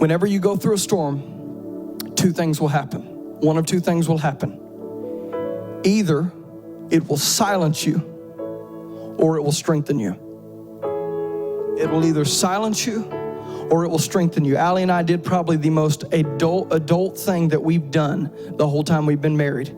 Whenever you go through a storm, two things will happen. One of two things will happen. Either it will silence you or it will strengthen you. It will either silence you or it will strengthen you. Allie and I did probably the most adult thing that we've done the whole time we've been married.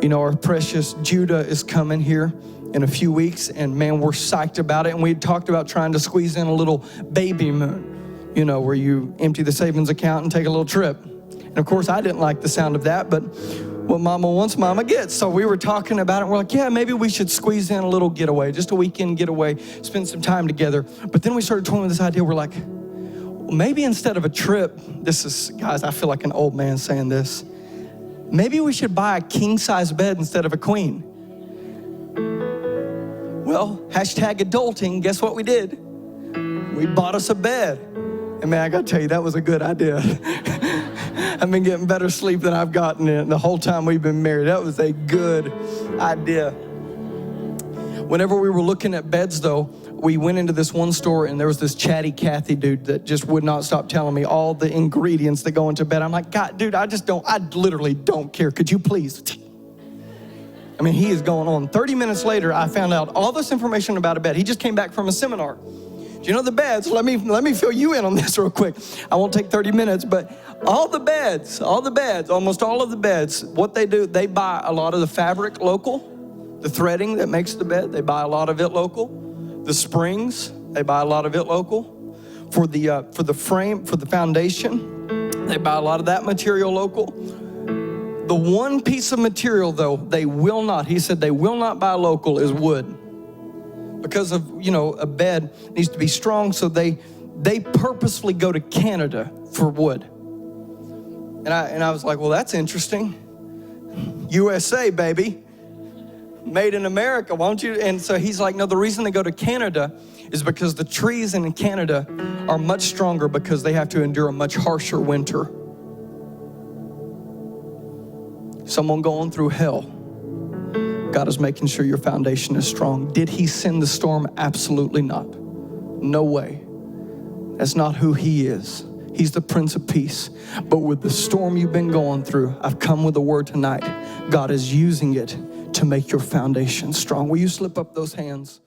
You know, our precious Judah is coming here in a few weeks, and man, we're psyched about it. And we had talked about trying to squeeze in a little baby moon, you know, where you empty the savings account and take a little trip. And of course, I didn't like the sound of that, but what mama wants, mama gets. So we were talking about it, and we're like, yeah, maybe we should squeeze in a little getaway, just a weekend getaway, spend some time together. But then we started toying with this idea. We're like, well, maybe instead of a trip, guys, I feel like an old man saying this, maybe we should buy a king-size bed instead of a queen. Well, hashtag adulting, guess what we did? We bought us a bed. And man, I gotta tell you, that was a good idea. I've been getting better sleep than I've gotten in the whole time we've been married. That was a good idea. Whenever we were looking at beds though, we went into this one store and there was this chatty Cathy dude that just would not stop telling me all the ingredients that go into bed. I'm like, God, dude, I literally don't care. Could you please? I mean, he is going on. 30 minutes later, I found out all this information about a bed. He just came back from a seminar. Do you know the beds? Let me fill you in on this real quick. I won't take 30 minutes, but almost all of the beds, what they do, they buy a lot of the fabric local, the threading that makes the bed, they buy a lot of it local. The springs, they buy a lot of it local. For the frame, for the foundation, they buy a lot of that material local. The one piece of material though, he said they will not buy local is wood. Because of, you know, a bed needs to be strong, so they purposefully go to Canada for wood. And I was like, well, that's interesting. USA, baby. Made in America, won't you? And so he's like, no, the reason they go to Canada is because the trees in Canada are much stronger because they have to endure a much harsher winter. Someone going through hell, God is making sure your foundation is strong. Did he send the storm? Absolutely not. No way. That's not who he is. He's the Prince of Peace. But with the storm you've been going through, I've come with a word tonight. God is using it to make your foundation strong. Will you slip up those hands?